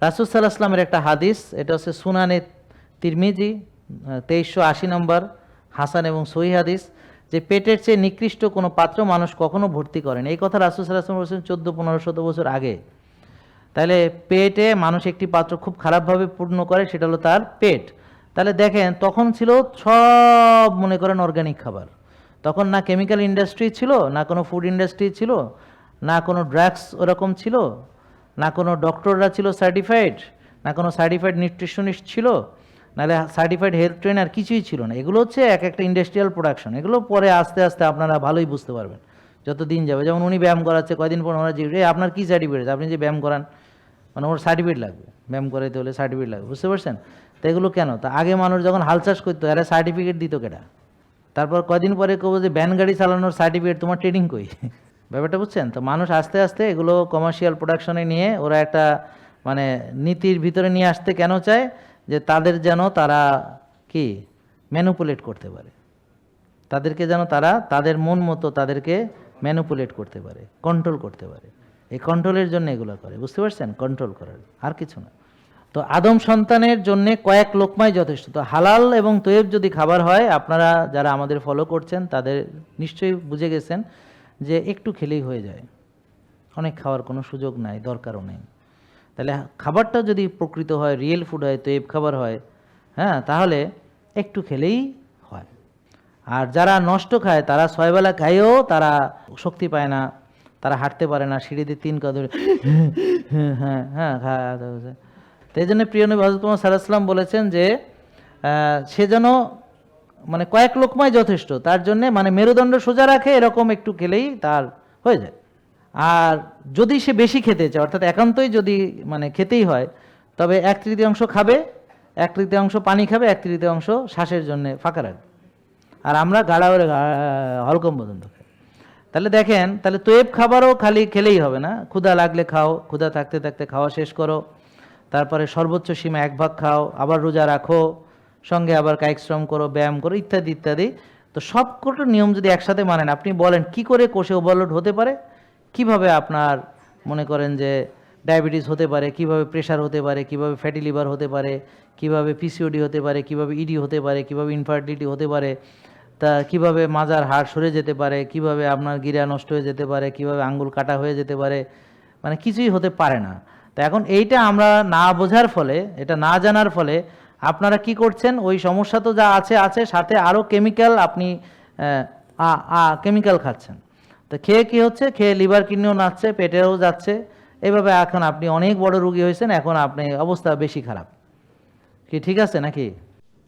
রাসূল সাল্লাল্লাহু আলাইহি ওয়াসাল্লামের একটা হাদিস, এটা হচ্ছে সুনানে তিরমিজি 2380 নম্বর, হাসান এবং সহিহ হাদিস, যে পেটের চেয়ে নিকৃষ্ট কোনো পাত্র মানুষ কখনো ভর্তি করেন। এই কথা রাসূল সাল্লাল্লাহু আলাইহি ওয়াসাল্লাম বলেছেন 1400-1500 বছর আগে। তাহলে পেটে মানুষ একটি পাত্র খুব খারাপভাবে পূর্ণ করে, সেটা হলো তার পেট। তাহলে দেখেন তখন ছিল সব মনে করেন অর্গানিক খাবার, তখন না কেমিক্যাল ইন্ডাস্ট্রি ছিল, না কোনো ফুড ইন্ডাস্ট্রি ছিল, না কোনো ড্রাগস ওরকম ছিল, না কোনো ডক্টররা ছিল সার্টিফাইড, না কোনো সার্টিফাইড নিউট্রিশনিস্ট ছিল, নাহলে সার্টিফাইড হেলথ ট্রেনার, কিছুই ছিল না। এগুলো হচ্ছে এক একটা ইন্ডাস্ট্রিয়াল প্রোডাকশন। এগুলো পরে আস্তে আস্তে আপনারা ভালোই বুঝতে পারবেন যত দিন যাবে। যেমন উনি ব্যায়াম করাচ্ছে, কয়দিন পর ওরা জিজ্ঞেস, আপনার কী সার্টিফিকেট, আপনি যে ব্যায়াম করান, মানে ওর সার্টিফিকেট লাগবে, ব্যায়াম করাইতে হলে সার্টিফিকেট লাগবে, বুঝতে পারছেন? তো এগুলো কেন? তা আগে মানুষ যখন হাল চাষ করতো, এরা সার্টিফিকেট দিত কেটা? তারপর কয়দিন পরে কেউ যে ভ্যান গাড়ি চালানোর সার্টিফিকেট, তোমার ট্রেনিং কই? ব্যাপারটা বুঝছেন? তো মানুষ আস্তে আস্তে এগুলো কমার্শিয়াল প্রোডাকশনে নিয়ে ওরা একটা মানে নীতির ভিতরে নিয়ে আসতে কেন চায়, যে তাদের যেন তারা কি ম্যানুপুলেট করতে পারে, তাদেরকে যেন তারা তাদের মন মতো তাদেরকে ম্যানুপুলেট করতে পারে, কন্ট্রোল করতে পারে। এই কন্ট্রোলের জন্য এগুলো করে, বুঝতে পারছেন? কন্ট্রোল করার, আর কিছু না। তো আদম সন্তানের জন্য কয়েক লোকমাই যথেষ্ট। তো হালাল এবং তৈয়ব যদি খাবার হয়, আপনারা যারা আমাদের ফলো করছেন তাদের নিশ্চয়ই বুঝে গেছেন যে একটু খেলেই হয়ে যায়, অনেক খাওয়ার কোনো সুযোগ নাই, দরকারও নেই। তাহলে খাবারটা যদি প্রকৃত হয়, রিয়েল ফুড হয়, তৈয়ব খাবার হয়, হ্যাঁ, তাহলে একটু খেলেই হয়। আর যারা নষ্ট খায়, তারা 6 বেলা খাইয়েও তারা শক্তি পায় না, তারা হাঁটতে পারে না, সিঁড়িতে 3 কদর হ্যাঁ হ্যাঁ হ্যাঁ। তো এই জন্য প্রিয় নবী হযরত মুহাম্মদ সাল্লাল্লাহু আলাইহি ওয়াসাল্লাম বলেছেন যে সে যেন মানে কয়েক লোকমাই যথেষ্ট তার জন্যে, মানে মেরুদণ্ড সোজা রাখে এরকম একটু খেলেই তার হয়ে যায়। আর যদি সে বেশি খেতে চায়, অর্থাৎ একান্তই যদি মানে খেতেই হয়, তবে 1/3 খাবে, 1/3 পানি খাবে, 1/3 শ্বাসের জন্য ফাঁকা রাখবে। আর আমরা গাড়া করে হলকম পর্যন্ত খাই। তাহলে দেখেন, তাহলে তৈয়ব খাবারও খালি খেলেই হবে না, ক্ষুধা লাগলে খাও, ক্ষুধা থাকতে থাকতে খাওয়া শেষ করো, তারপরে সর্বোচ্চ সীমা 1 ভাগ খাও, আবার রোজা রাখো, সঙ্গে আবার কায়িক শ্রম করো, ব্যায়াম করো, ইত্যাদি ইত্যাদি। তো সবকটা নিয়ম যদি একসাথে মানেন, আপনি বলেন কি করে কোষে ওভারলোড হতে পারে, কিভাবে আপনার মনে করেন যে ডায়াবেটিস হতে পারে, কিভাবে প্রেশার হতে পারে, কিভাবে ফ্যাটি লিভার হতে পারে, কিভাবে পিসিওডি হতে পারে, কিভাবে ইডি হতে পারে, কিভাবে ইনফার্টিলিটি হতে পারে, তা কিভাবে মাজার হাড় সরে যেতে পারে, কিভাবে আপনার গিরা নষ্ট হয়ে যেতে পারে, কিভাবে আঙ্গুল কাটা হয়ে যেতে পারে, মানে কিছুই হতে পারে না। তো এখন এইটা আমরা না বোঝার ফলে, এটা না জানার ফলে আপনারা কি করছেন, ওই সমস্যা তো যা আছে আছে, সাথে আরও কেমিক্যাল আপনি কেমিক্যাল খাচ্ছেন। তো খেয়ে কি হচ্ছে, খেয়ে লিভার কিডনিও নাচছে, পেটেও যাচ্ছে, এইভাবে এখন আপনি অনেক বড় রোগী হয়েছেন, এখন আপনি অবস্থা বেশি খারাপ। কি ঠিক আছে নাকি?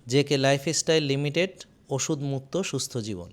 জেকে লাইফস্টাইল লিমিটেড, ওষুধ মুক্ত সুস্থ জীবন।